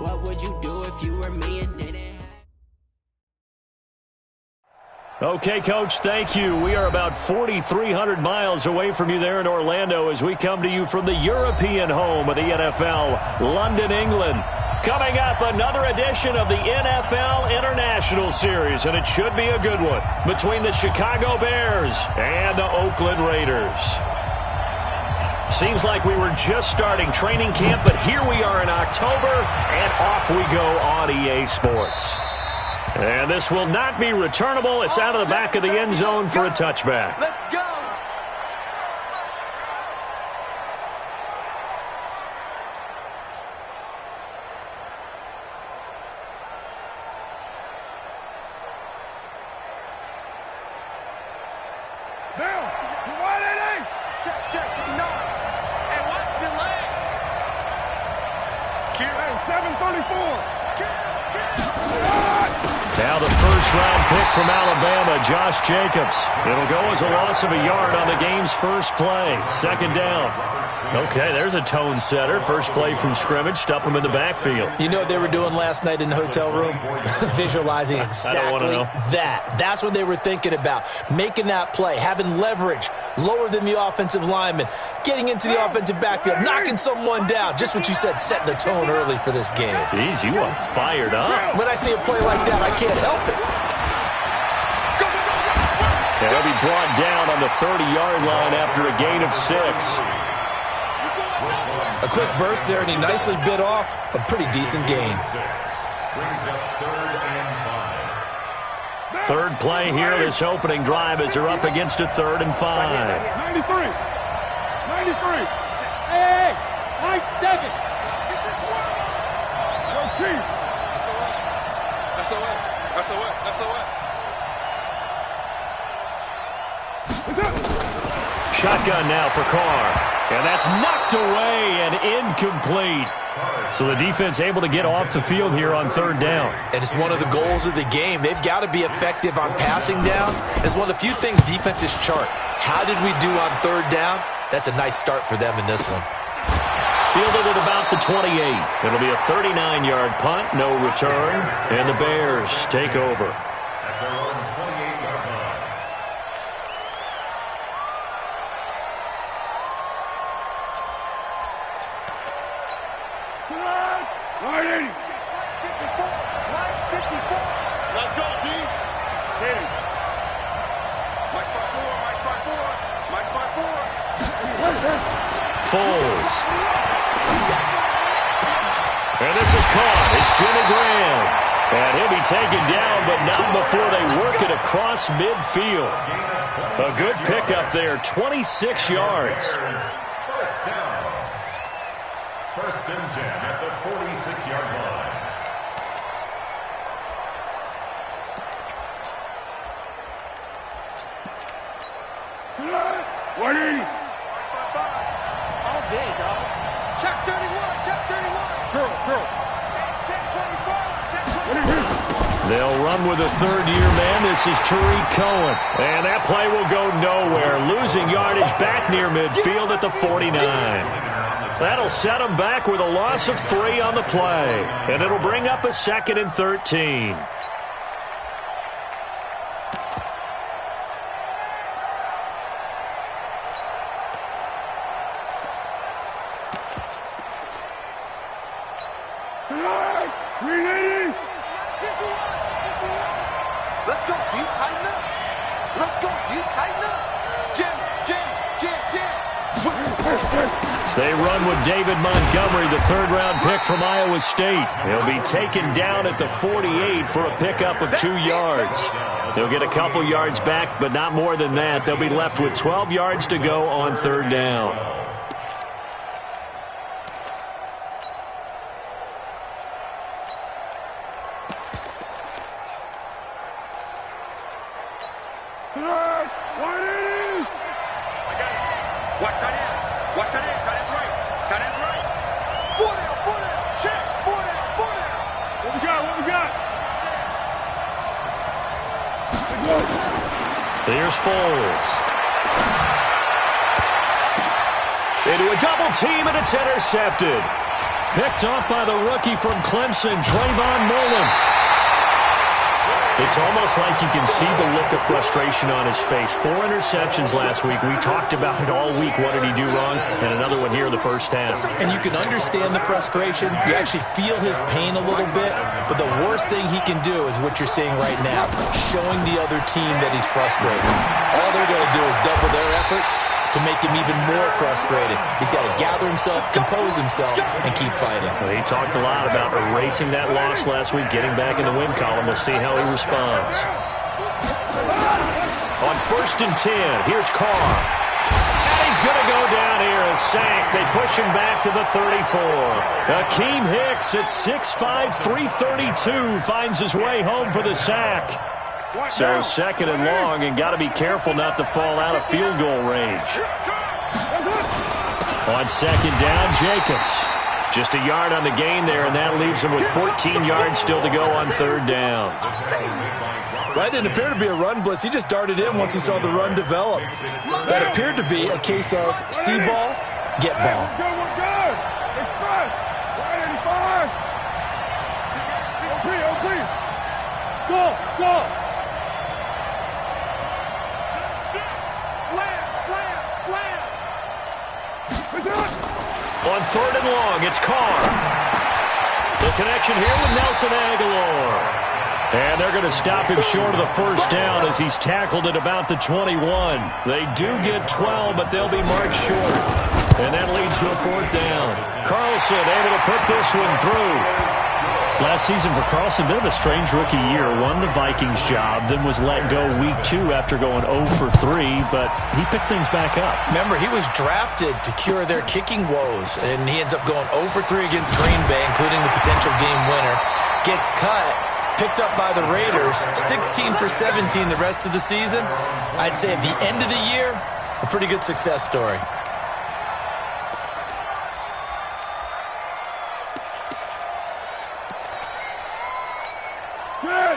What would you do if you were me and didn't have... Okay, Coach, thank you. We are about 4,300 miles away from you there in Orlando as we come to you from the European home of the NFL, London, England. Coming up, another edition of the NFL International Series, and it should be a good one, between the Chicago Bears and the Oakland Raiders. Seems like we were just starting training camp, but here we are in October, and off we go on EA Sports. And this will not be returnable. It's out of the back of the end zone for a touchback. Let's go. Bill, you want it? Check. No. Hey, watch the leg. Hey, 734. Now the first-round pick from Alabama, Josh Jacobs. It'll go as a loss of a yard on the game's first play. Second down. Okay, there's a tone setter. First play from scrimmage. Stuff him in the backfield. You know what they were doing last night in the hotel room? Visualizing exactly that. That's what they were thinking about. Making that play, having leverage, lower than the offensive lineman, getting into the offensive backfield, knocking someone down. Just what you said, setting the tone early for this game. Jeez, you are fired up. When I see a play like that, I can't help it. And he'll be brought down on the 30-yard line after a gain of 6. A quick burst there, and he nicely bit off a pretty decent gain. Third play here, this opening drive as they're up against a 3rd and 5. 93. Hey, nice 7. Yo, Chief. SOS. Shotgun now for Carr. And that's knocked away and incomplete. So the defense able to get off the field here on 3rd down. And it's one of the goals of the game. They've got to be effective on passing downs. It's one of the few things defenses chart. How did we do on 3rd down? That's a nice start for them in this one. Fielded at about the 28. It'll be a 39-yard punt, no return, and the Bears take over. At their own 28-yard line. Right 80. 54. Let's go, D. Mike 5-4. Foles. And this is caught. It's Jimmy Graham. And he'll be taken down, but not before they work it across midfield. A good pickup there, 26 yards. First down. First and 10 at the 46-yard line. What is? All day, dog. Check 31. Curl. Check 25. Check 25. What is this? They'll run with a 3rd-year man. This is Tariq Cohen. And that play will go nowhere. Losing yardage back near midfield at the 49. That'll set them back with a loss of 3 on the play. And it'll bring up a 2nd and 13. Let's go, Hugh. Tighten up. Jim. They run with David Montgomery, the 3rd-round pick from Iowa State. He'll be taken down at the 48 for a pickup of 2 yards. They'll get a couple yards back, but not more than that. They'll be left with 12 yards to go on 3rd down. Watch tight end. Tight end's right. 4 down. Check. 4 down. What we got? Here's Foles. Into a double team, and it's intercepted. Picked off by the rookie from Clemson, Trayvon Mullen. It's almost like you can see the look of frustration on his face. 4 interceptions last week. We talked about it all week. What did he do wrong? And another one here in the first half. And you can understand the frustration. You actually feel his pain a little bit. But the worst thing he can do is what you're seeing right now, showing the other team that he's frustrated. All they're going to do is double their efforts to make him even more frustrated. He's got to gather himself, compose himself, and keep fighting. Well, he talked a lot about erasing that loss last week, getting back in the win column. We'll see how he responds. On 1st and 10, here's Carr. And he's going to go down here, a sack. They push him back to the 34. Akeem Hicks at 6'5", 332 finds his way home for the sack. So 2nd and long, and got to be careful not to fall out of field goal range. On 2nd down, Jacobs. Just a yard on the gain there, and that leaves him with 14 yards still to go on 3rd down. That didn't appear to be a run blitz. He just darted in once he saw the run develop. That appeared to be a case of see ball, get ball. Good. Express. 185. OP. Go. On 3rd and long, it's Carr. The connection here with Nelson Aguilar. And they're going to stop him short of the 1st down as he's tackled at about the 21. They do get 12, but they'll be marked short. And that leads to a 4th down. Carlson able to put this one through. Last season for Carlson, bit of a strange rookie year. Won the Vikings job, then was let go week 2 after going 0 for 3, but he picked things back up. Remember, he was drafted to cure their kicking woes, and he ends up going 0 for 3 against Green Bay, including the potential game winner. Gets cut, picked up by the Raiders, 16 for 17 the rest of the season. I'd say at the end of the year, a pretty good success story.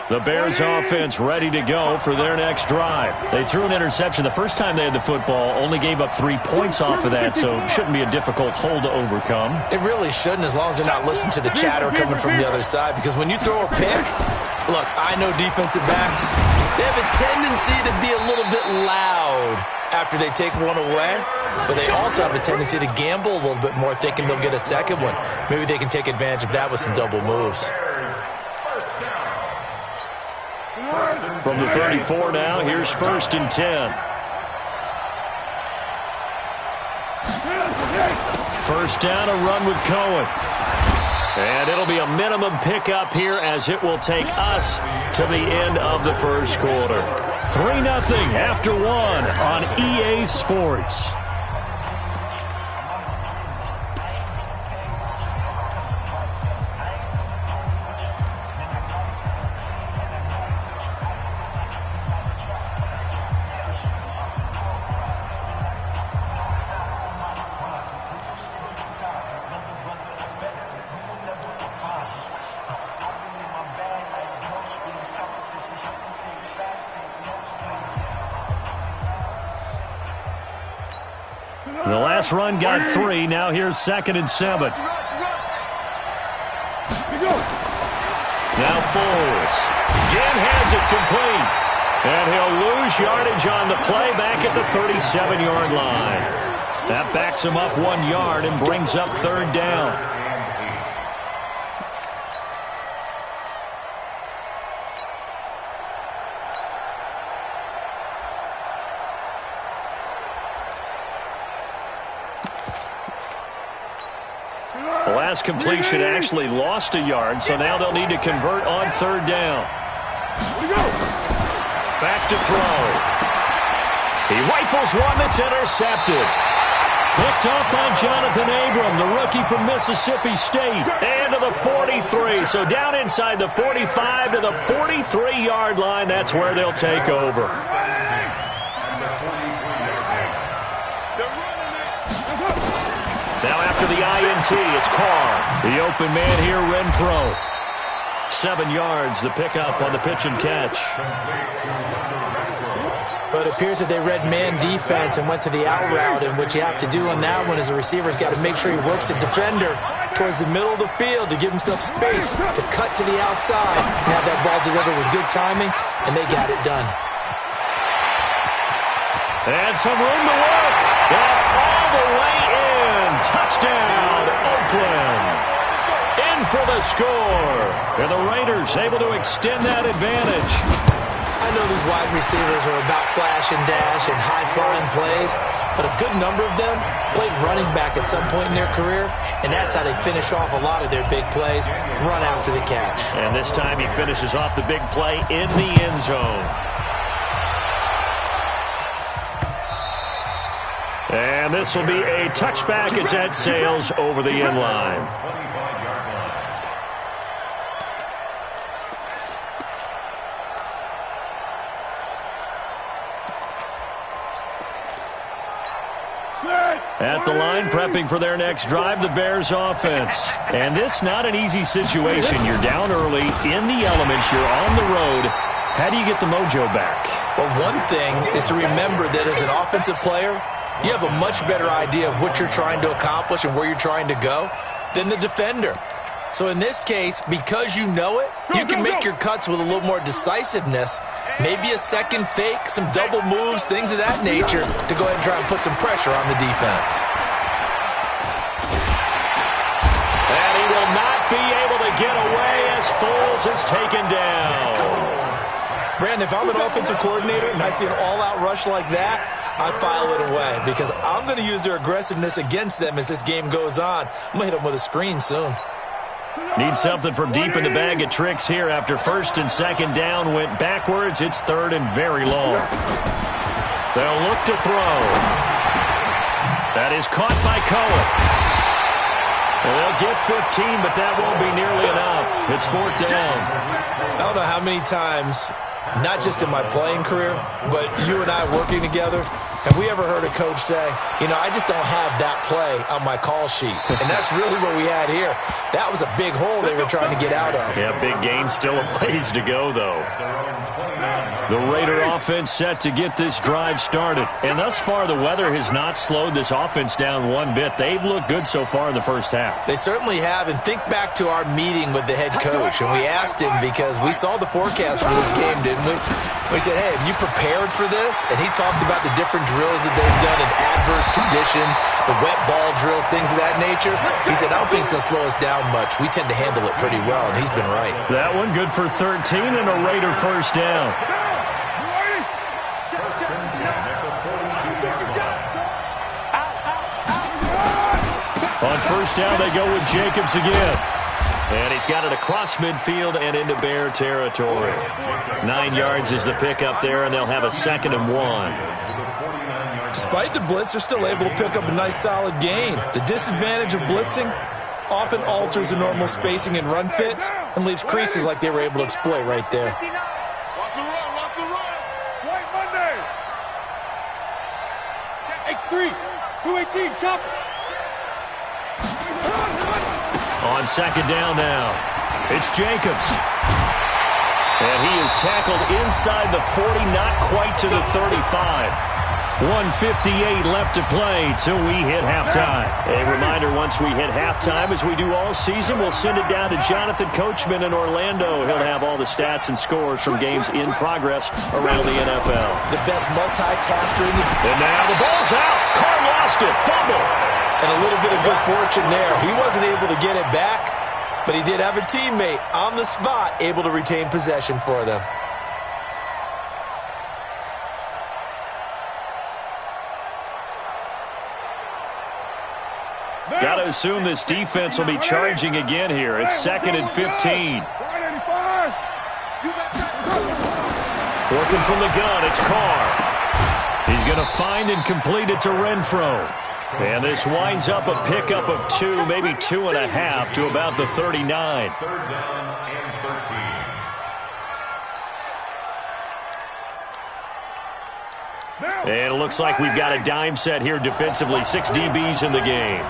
The Bears offense ready to go for their next drive. They threw an interception the first time they had the football, only gave up 3 points off of that, so it shouldn't be a difficult hole to overcome. It really shouldn't, as long as they're not listening to the chatter coming from the other side, because when you throw a pick, look, I know defensive backs, they have a tendency to be a little bit loud after they take one away, but they also have a tendency to gamble a little bit more, thinking they'll get a second one. Maybe they can take advantage of that with some double moves. From the 34 now, here's 1st and 10. 1st down, a run with Cohen. And it'll be a minimum pickup here as it will take us to the end of the 1st quarter. 3-0 after 1 on EA Sports. The last run got 3. Now here's 2nd and 7. Now Foles. Again has it complete. And he'll lose yardage on the play back at the 37-yard line. That backs him up 1 yard and brings up 3rd down. The last completion actually lost a yard, so now they'll need to convert on 3rd down. Back to throw. He rifles one that's intercepted. Picked off by Jonathan Abram, the rookie from Mississippi State. And to the 43. So down inside the 45 to the 43-yard line. That's where they'll take over. Now after the INT, it's Carr. The open man here, Renfro. 7 yards, the pickup on the pitch and catch. But it appears that they read man defense and went to the out route, and what you have to do on that one is the receiver's got to make sure he works the defender towards the middle of the field to give himself space to cut to the outside and have that ball delivered with good timing, and they got it done. And some room to work. And all the way in. Touchdown, Oakland. In for the score. And the Raiders able to extend that advantage. I know these wide receivers are about flash and dash and high-flying plays, but a good number of them played running back at some point in their career, and that's how they finish off a lot of their big plays, run after the catch. And this time he finishes off the big play in the end zone. And this will be a touchback as that sails over the end line. At the line, prepping for their next drive, the Bears offense. And this not an easy situation. You're down early, in the elements, you're on the road. How do you get the mojo back? Well, one thing is to remember that as an offensive player, you have a much better idea of what you're trying to accomplish and where you're trying to go than the defender. So in this case, because you know it, you can make your cuts with a little more decisiveness, maybe a second fake, some double moves, things of that nature, to go ahead and try and put some pressure on the defense. And he will not be able to get away as Foles is taken down. Brandon, if I'm an offensive coordinator and I see an all-out rush like that, I file it away because I'm going to use their aggressiveness against them as this game goes on. I'm going to hit them with a screen soon. Need something from deep in the bag of tricks here after first and second down went backwards. It's third and very long. They'll look to throw. That is caught by Cohen. Well, they'll get 15, but that won't be nearly enough. It's fourth down. I don't know how many times, not just in my playing career, but you and I working together, have we ever heard a coach say, you know, I just don't have that play on my call sheet? And that's really what we had here. That was a big hole they were trying to get out of. Yeah, big gain, still a ways to go, though. The Raider offense set to get this drive started. And thus far, the weather has not slowed this offense down one bit. They've looked good so far in the first half. They certainly have. And think back to our meeting with the head coach. And we asked him because we saw the forecast for this game, didn't we? We said, hey, have you prepared for this? And he talked about the different drills that they've done in adverse conditions, the wet ball drills, things of that nature. He said, I don't think it's going to slow us down much. We tend to handle it pretty well, and he's been right. That one good for 13 and a Raider first down. On first down, they go with Jacobs again. And he's got it across midfield and into Bear territory. 9 yards is the pickup there, and they'll have a 2nd and 1. Despite the blitz, they're still able to pick up a nice solid gain. The disadvantage of blitzing often alters the normal spacing and run fits and leaves creases like they were able to exploit right there. Watch the run, watch the run. White Monday. X3, 218, chop. On second down now, it's Jacobs. And he is tackled inside the 40, not quite to the 35. 1:58 left to play till we hit halftime. A reminder, once we hit halftime, as we do all season, we'll send it down to Jonathan Coachman in Orlando. He'll have all the stats and scores from games in progress around the NFL. The best multitasker in the... And now the ball's out. Carr lost it. Fumble. And a little bit of good fortune there. He wasn't able to get it back, but he did have a teammate on the spot able to retain possession for them. Got to assume this defense will be charging again here. It's 2nd and 15. Working from the gun, it's Carr. He's going to find and complete it to Renfro. And this winds up a pickup of 2, maybe 2.5 to about the 39. 3rd down and 13. And it looks like we've got a dime set here defensively. 6 DBs in the game.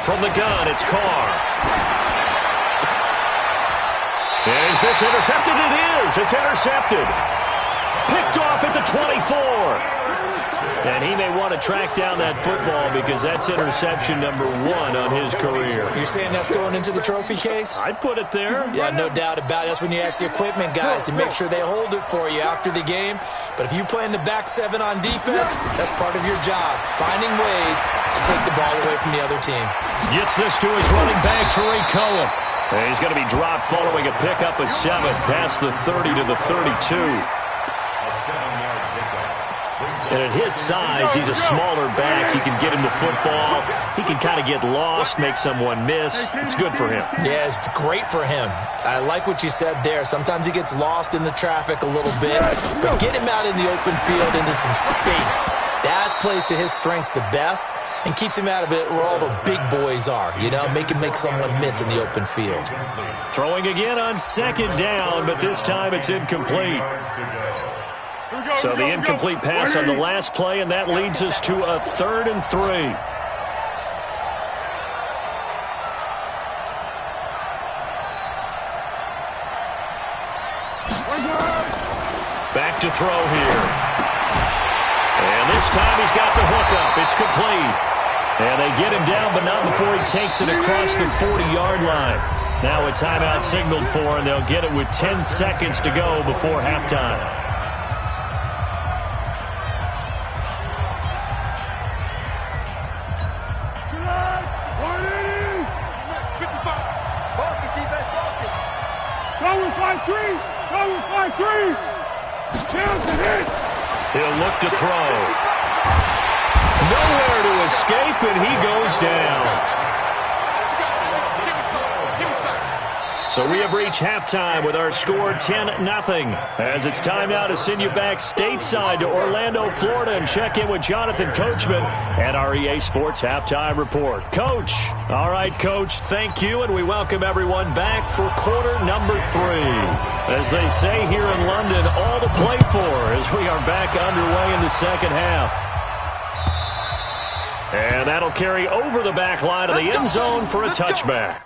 From the gun, it's Carr. Is this intercepted? It is. It's intercepted. Picked off at the 24. And he may want to track down that football because that's interception number 1 on his career. You're saying that's going into the trophy case? I'd put it there. Yeah, no doubt about it. That's when you ask the equipment guys to make sure they hold it for you after the game. But if you play in the back 7 on defense, that's part of your job, finding ways to take the ball away from the other team. Gets this to his running back, Tariq Cohen. And he's going to be dropped following a pickup of 7 past the 30 to the 32. And at his size, he's a smaller back. You can get him the football. He can kind of get lost, make someone miss. It's good for him. Yeah, it's great for him. I like what you said there. Sometimes he gets lost in the traffic a little bit. But get him out in the open field into some space. That plays to his strengths the best and keeps him out of it where all the big boys are. You know, make him make someone miss in the open field. Throwing again on 2nd down, but this time it's incomplete. So the incomplete pass on the last play, and that leads us to a 3rd and 3. Back to throw here. And this time he's got the hook up. It's complete. And they get him down, but not before he takes it across the 40-yard line. Now a timeout signaled for, and they'll get it with 10 seconds to go before halftime. He'll look to throw. Nowhere to escape, and he goes down. So we have reached halftime with our score 10-0. As it's time now to send you back stateside to Orlando, Florida, and check in with Jonathan Coachman at our EA Sports Halftime Report. Coach. All right, Coach, thank you, and we welcome everyone back for quarter number 3. As they say here in London, all to play for as we are back underway in the second half. And that'll carry over the back line of the end zone for a touchback.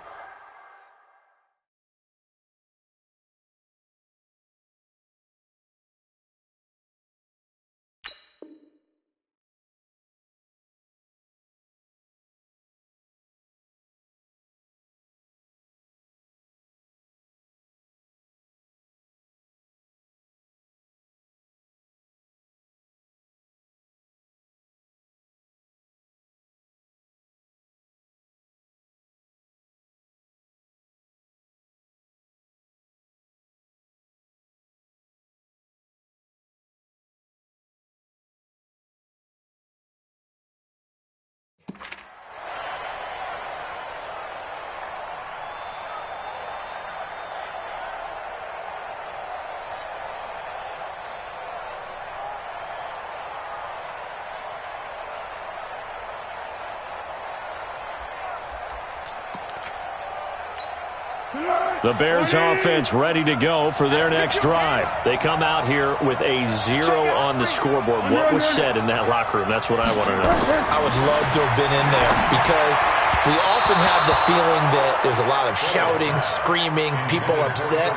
The Bears offense ready to go for their next drive. They come out here with a 0 on the scoreboard. What was said in that locker room? That's what I want to know. I would love to have been in there because we often have the feeling that there's a lot of shouting, screaming, people upset.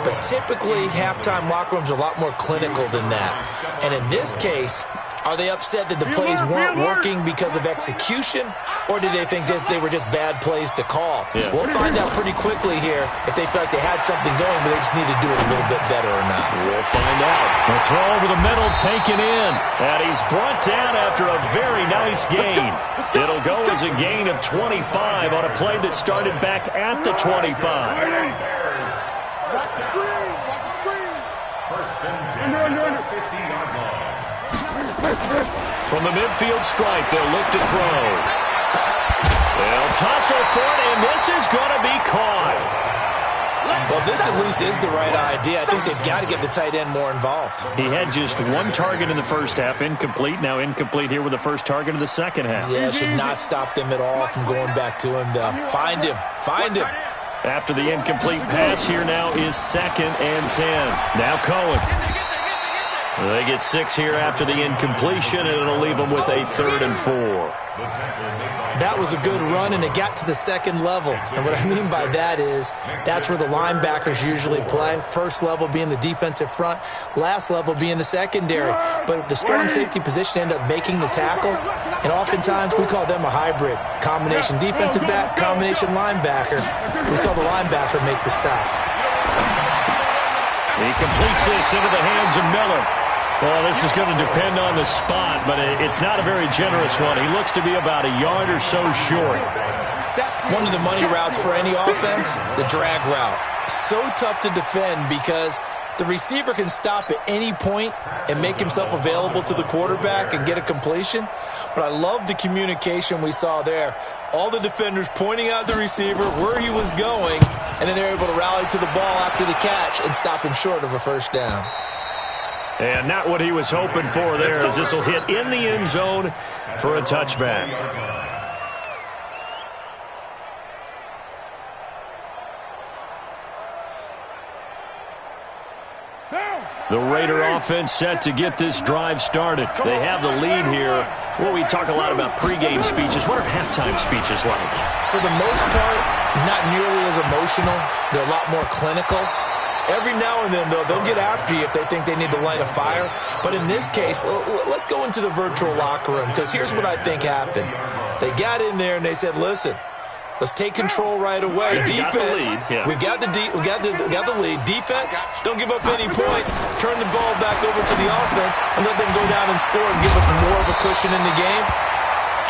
But typically, halftime locker rooms are a lot more clinical than that. And in this case, are they upset that the plays weren't working because of execution, or did they think they were just bad plays to call? Yeah. We'll find out pretty quickly here if they feel like they had something going, but they just need to do it a little bit better or not. We'll find out. The throw over the middle taken in, and he's brought down after a very nice gain. It'll go as a gain of 25 on a play that started back at the 25. Watch the screen. Watch the screen. First and 10, 15-yard line. From the midfield stripe, they'll look to throw. They'll tussle for it, and this is going to be caught. Well, this at least is the right idea. I think they've got to get the tight end more involved. He had just 1 target in the first half, incomplete. Now incomplete here with the first target of the second half. Yeah, should not stop them at all from going back to him. Find him. Find him. After the incomplete pass, here now is 2nd and 10. Now Cohen. They get 6 here after the incompletion, and it'll leave them with a 3rd and 4. That was a good run, and it got to the second level. And what I mean by that is that's where the linebackers usually play. First level being the defensive front, last level being the secondary. But the strong safety position ended up making the tackle, and oftentimes we call them a hybrid. Combination defensive back, combination linebacker. We saw the linebacker make the stop. He completes this into the hands of Miller. Well, this is going to depend on the spot, but it's not a very generous one. He looks to be about a yard or so short. One of the money routes for any offense, the drag route. So tough to defend because the receiver can stop at any point and make himself available to the quarterback and get a completion. But I love the communication we saw there. All the defenders pointing out the receiver, where he was going, and then they're able to rally to the ball after the catch and stop him short of a first down. And not what he was hoping for there, as this will hit in the end zone for a touchback. The Raider offense set to get this drive started. They have the lead here. Well, we talk a lot about pregame speeches. What are halftime speeches like? For the most part, not nearly as emotional. They're a lot more clinical. Every now and then, though, they'll get after you if they think they need to light a fire. But in this case, let's go into the virtual locker room, because here's what I think happened. They got in there and they said, listen, let's take control right away. Defense, we've got the lead. Defense, don't give up any points. Turn the ball back over to the offense and let them go down and score and give us more of a cushion in the game.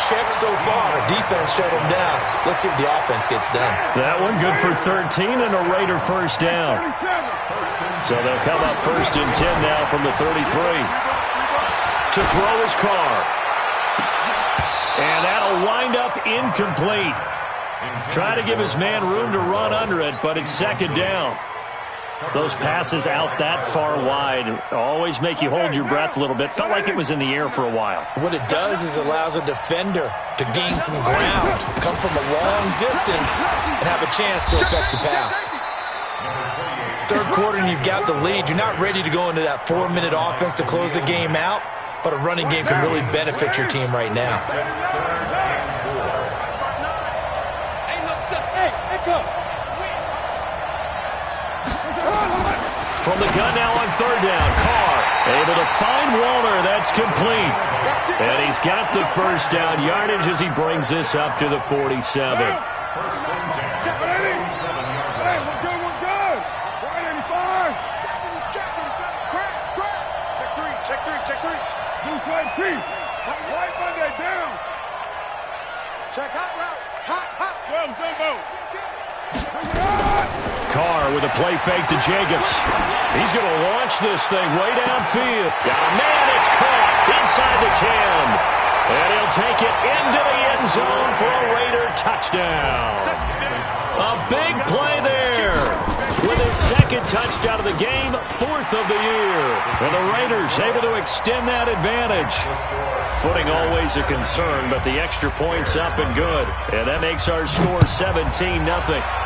Check so far. Defense shut them down. Let's see if the offense gets done. That one good for 13 and a Raider first down. So they'll come up 1st and 10 now from the 33. To throw his Carr. And that'll wind up incomplete. Try to give his man room to run under it, but it's 2nd down. Those passes out that far wide always make you hold your breath a little bit. Felt like it was in the air for a while. What it does is allows a defender to gain some ground, come from a long distance, and have a chance to affect the pass. 3rd quarter and you've got the lead. You're not ready to go into that 4-minute offense to close the game out, but a running game can really benefit your team right now. From the gun now on 3rd down. Carr able to find Walter. That's complete. And he's got the first down yardage as he brings this up to the 47. Carr with a play fake to Jacobs. He's going to launch this thing way downfield. Got a man, it's caught inside the 10. And he'll take it into the end zone for a Raider touchdown. A big play there. With his 2nd touchdown of the game, 4th of the year. And the Raiders able to extend that advantage. Footing always a concern, but the extra point's up and good. And that makes our score 17-0.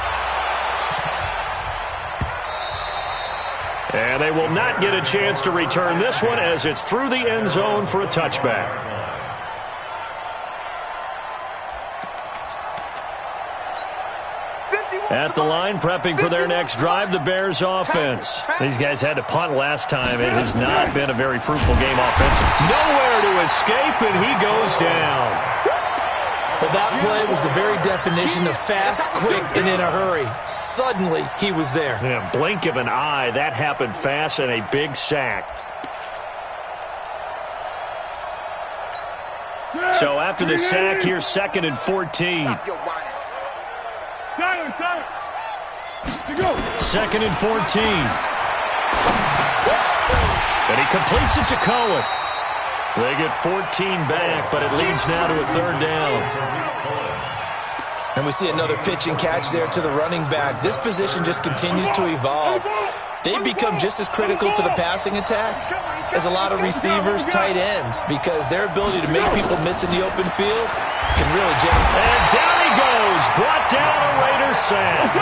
And they will not get a chance to return this one as it's through the end zone for a touchback. At the line, prepping for their next drive, the Bears offense. These guys had to punt last time. It has not been a very fruitful game offensive. Nowhere to escape, and he goes down. Well, that play was the very definition of fast, quick, and in a hurry. Suddenly, he was there. Yeah, blink of an eye. That happened fast and a big sack. So after the sack, here's 2nd and 14. 2nd and 14. And he completes it to Cohen. They get 14 back, but it leads now to a 3rd down. And we see another pitch and catch there to the running back. This position just continues to evolve. They become just as critical to the passing attack as a lot of receivers, tight ends, because their ability to make people miss in the open field can really generate. And down he goes, brought down a Raider sack.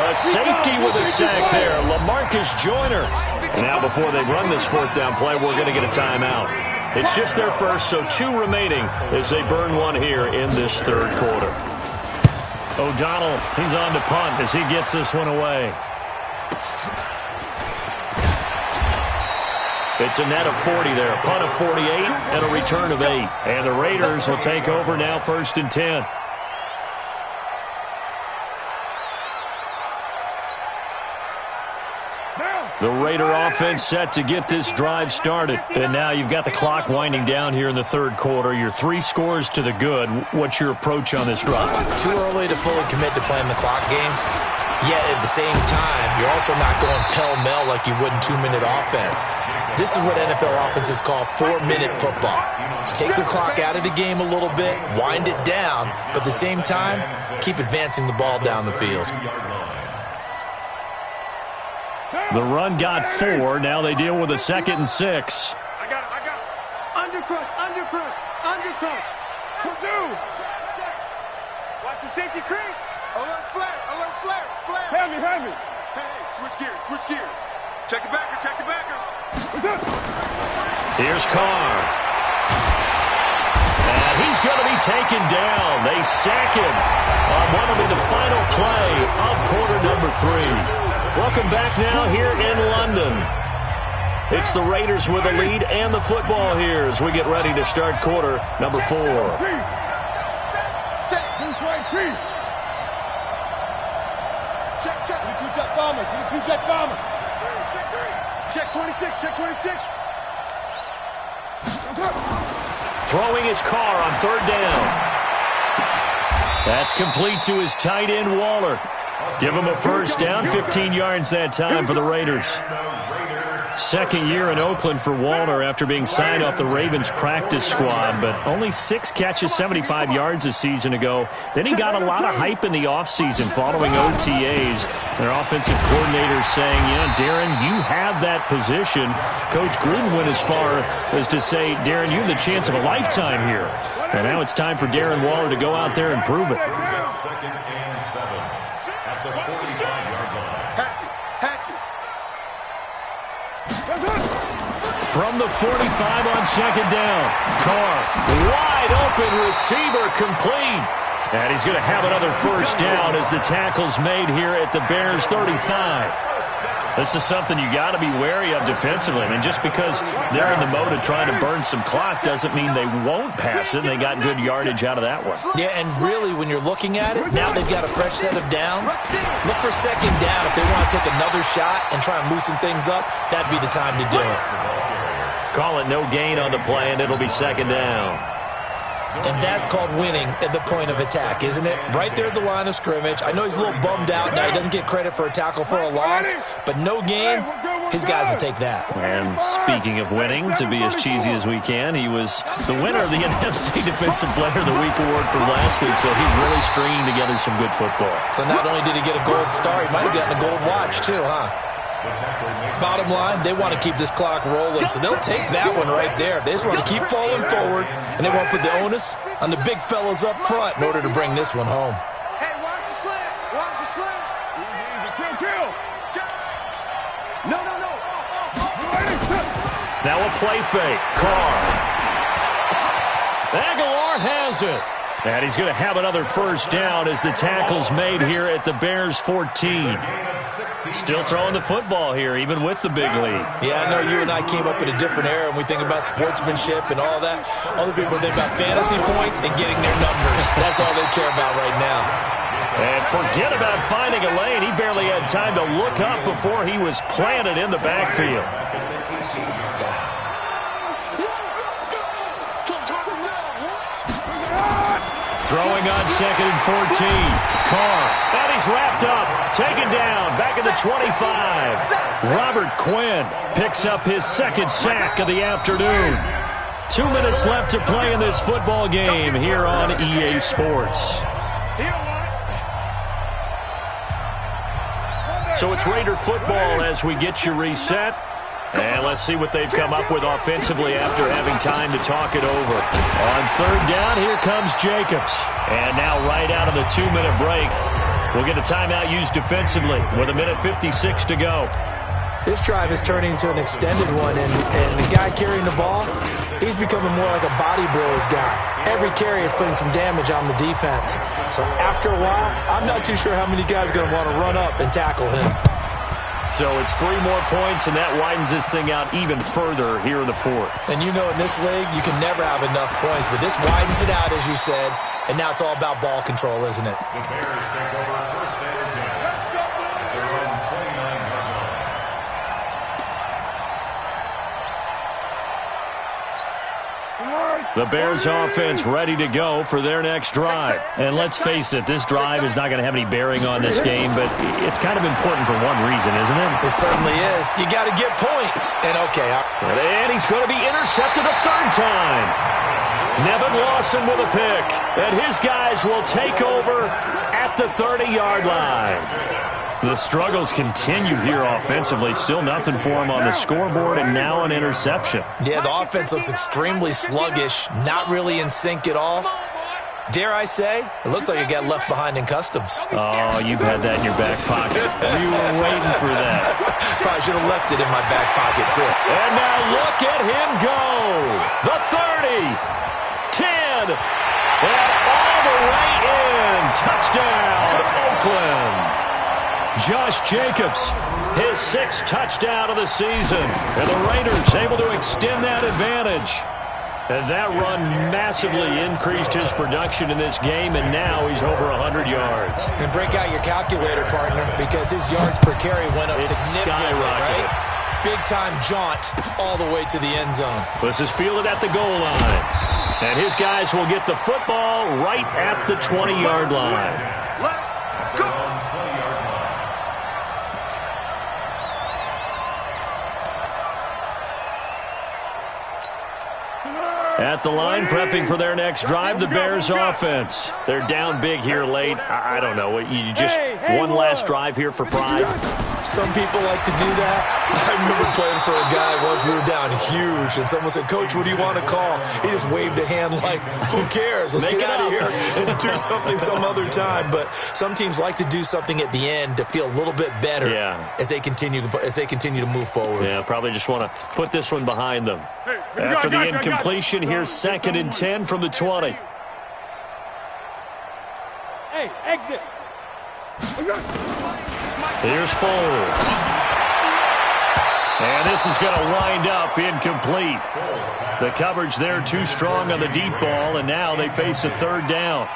A safety with a sack there, LaMarcus Joyner. And now before they run this fourth down play, we're going to get a timeout. It's just their first, so 2 remaining as they burn one here in this third quarter. O'Donnell, he's on to punt as he gets this one away. It's a net of 40 there, a punt of 48 and a return of 8. And the Raiders will take over now, 1st and 10. The Raider offense set to get this drive started. And now you've got the clock winding down here in the third quarter. You're 3 scores to the good. What's your approach on this drive? Too early to fully commit to playing the clock game. Yet at the same time, you're also not going pell-mell like you would in 2-minute offense. This is what NFL offenses call 4-minute football. Take the clock out of the game a little bit, wind it down, but at the same time, keep advancing the ball down the field. The run got 4. Now they deal with a 2nd and 6. I got it. Undercrush. Watch the safety creep. Alert flare. Hand me. Hey, switch gears. Check the backer. Here's Carr. And he's going to be taken down. They sack him on what will be the final play of quarter number 3. Welcome back now here in London. It's the Raiders with the lead and the football here as we get ready to start quarter number 4. Check. Two-jet bomber. Check 26. Throwing his Carr on 3rd down. That's complete to his tight end, Waller. Give him a 1st down, 15 yards that time for the Raiders. 2nd year in Oakland for Waller after being signed off the Ravens practice squad, but only 6 catches, 75 yards a season ago. Then he got a lot of hype in the offseason following OTAs. Their offensive coordinator saying, Darren, you have that position. Coach Gruden went as far as to say, Darren, you have the chance of a lifetime here. And now it's time for Darren Waller to go out there and prove it. 2nd and 7 at the 45-yard line. Hatchet. From the 45 on 2nd down. Carr, wide open receiver, complete. And he's going to have another 1st down as the tackle's made here at the Bears 35. This is something you got to be wary of defensively. I mean, just because they're in the mode of trying to burn some clock doesn't mean they won't pass it. They got good yardage out of that one. Yeah, and really, when you're looking at it, now they've got a fresh set of downs. Look for 2nd down. If they want to take another shot and try and loosen things up, that'd be the time to do it. Call it no gain on the play, and it'll be 2nd down. And that's called winning at the point of attack, isn't it? Right there at the line of scrimmage. I know he's a little bummed out now. He doesn't get credit for a tackle for a loss, but no gain, his guys will take that. And speaking of winning, to be as cheesy as we can, he was the winner of the NFC Defensive Player of the Week award from last week, so he's really stringing together some good football. So not only did he get a gold star, he might have gotten a gold watch too, huh? Bottom line, they want to keep this clock rolling, so they'll take that one right there. They just want to keep falling forward, and they want to put the onus on the big fellas up front in order to bring this one home. Hey, watch the slant. Kill. No. Now a play fake. Carr. Aguilar has it. And he's going to have another 1st down as the tackle's made here at the Bears 14. Still throwing the football here, even with the big lead. Yeah, I know you and I came up in a different era, and we think about sportsmanship and all that. Other people think about fantasy points and getting their numbers. That's all they care about right now. And forget about finding a lane. He barely had time to look up before he was planted in the backfield. Throwing on 2nd and 14. Carr. And he's wrapped up. Taken down. Back at the 25. Robert Quinn picks up his 2nd sack of the afternoon. 2 minutes left to play in this football game here on EA Sports. So it's Raider football as we get you reset. And let's see what they've come up with offensively after having time to talk it over. On 3rd down, here comes Jacobs. And now right out of the 2-minute break, we'll get a timeout used defensively with 1:56 to go. This drive is turning into an extended one, and the guy carrying the ball, he's becoming more like a body blows guy. Every carry is putting some damage on the defense. So after a while, I'm not too sure how many guys are going to want to run up and tackle him. So it's 3 more points, and that widens this thing out even further here in the fourth. And you know in this league, you can never have enough points, but this widens it out, as you said, and now it's all about ball control, isn't it? The Bears take over first and 10 at their own 29-yard line. The Bears offense ready to go for their next drive. And let's face it, this drive is not going to have any bearing on this game, but it's kind of important for one reason, isn't it? It certainly is. You got to get points. And okay. And he's going to be intercepted a third time. Nevin Lawson with a pick. And his guys will take over at the 30-yard line. The struggles continue here offensively. Still nothing for him on the scoreboard, and now an interception. Yeah, the offense looks extremely sluggish, not really in sync at all. Dare I say, it looks like it got left behind in customs. Oh, you've had that in your back pocket. You were waiting for that. Probably should have left it in my back pocket, too. And now look at him go. The 30, 10, and all the way in. Touchdown, Oakland. Josh Jacobs, his 6th touchdown of the season. And the Raiders able to extend that advantage. And that run massively increased his production in this game, and now he's over 100 yards. And break out your calculator, partner, because his yards per carry went up significantly, right? Big-time jaunt all the way to the end zone. This is fielded at the goal line. And his guys will get the football right at the 20-yard line. At the line, prepping for their next drive, the Bears offense. They're down big here late. I don't know. You just one last drive here for pride? Some people like to do that. I remember playing for a guy once. We were down huge, and someone said, "Coach, what do you want to call?" He just waved a hand like, "Who cares? Let's get out of here and do something some other time." But some teams like to do something at the end to feel a little bit better as they continue to move forward. Yeah, probably just want to put this one behind them. After the incompletion, here's 2nd and 10 from the 20. Hey, exit. Here's Foles. And this is going to wind up incomplete. The coverage there too strong on the deep ball, and now they face a 3rd down.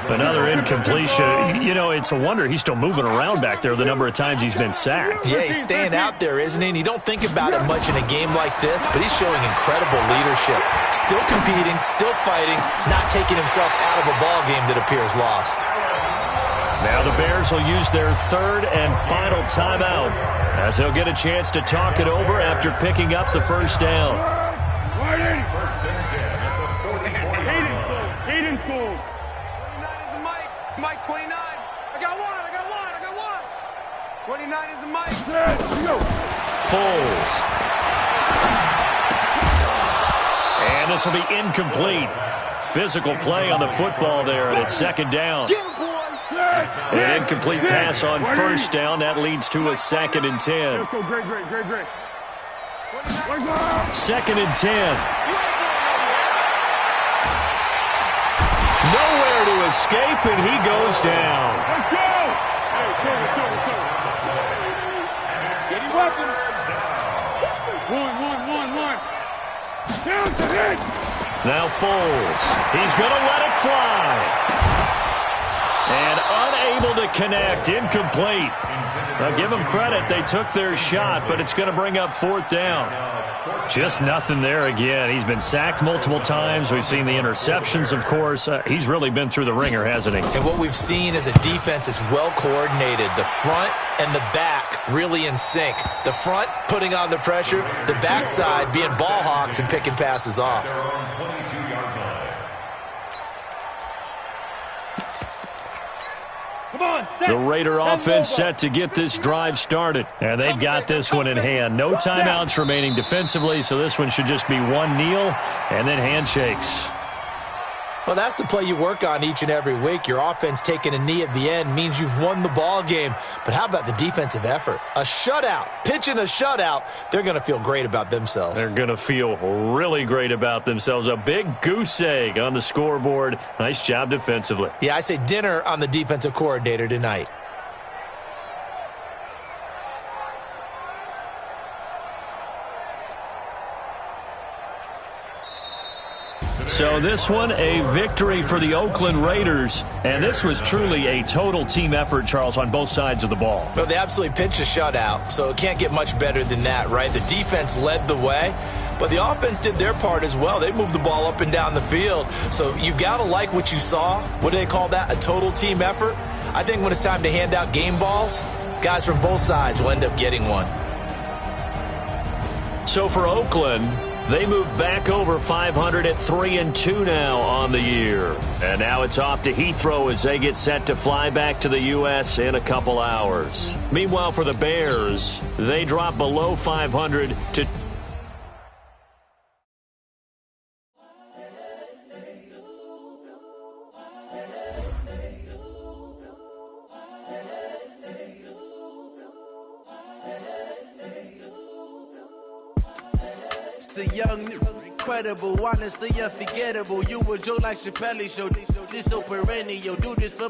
Another incompletion. You know, it's a wonder he's still moving around back there the number of times he's been sacked. Yeah, he's staying out there, isn't he? And you don't think about it much in a game like this, but he's showing incredible leadership. Still competing, still fighting, not taking himself out of a ball game that appears lost. Now the Bears will use their 3rd and final timeout as they'll get a chance to talk it over after picking up the 1st down. First and 10 at the 44. Hayden Foles. 29 is the mic. Mike 29. I got one. 29 is the mic. Foles. And this will be incomplete. Physical play on the football there, and it's 2nd down. An incomplete pass on 1st down. That leads to a 2nd and 10. Great. 2nd and 10. Nowhere to escape, and he goes down. Let's go! Get your weapons. One. Down to hit. Now Foles. He's going to let it fly. And unable to connect. Incomplete. Now give them credit. They took their shot, but it's going to bring up 4th down. Just nothing there again. He's been sacked multiple times. We've seen the interceptions, of course. He's really been through the ringer, hasn't he? And what we've seen is a defense that's well coordinated. The front and the back really in sync. The front putting on the pressure. The backside being ball hawks and picking passes off. The Raider offense set to get this drive started. And they've got this one in hand. No timeouts remaining defensively, so this one should just be one kneel and then handshakes. Well, that's the play you work on each and every week. Your offense taking a knee at the end means you've won the ball game. But how about the defensive effort? A shutout, pitching a shutout, they're going to feel great about themselves. They're going to feel really great about themselves. A big goose egg on the scoreboard. Nice job defensively. Yeah, I say dinner on the defensive coordinator tonight. So this one, a victory for the Oakland Raiders. And this was truly a total team effort, Charles, on both sides of the ball. Well, they absolutely pitched a shutout, so it can't get much better than that, right? The defense led the way, but the offense did their part as well. They moved the ball up and down the field. So you've got to like what you saw. What do they call that? A total team effort? I think when it's time to hand out game balls, guys from both sides will end up getting one. So for Oakland, they move back over 500 at 3-2 now on the year. And now it's off to Heathrow as they get set to fly back to the U.S. in a couple hours. Meanwhile, for the Bears, they drop below 500 to... The young, incredible, honestly unforgettable. You were Joe like Chappelle show. This so perennial. Do this for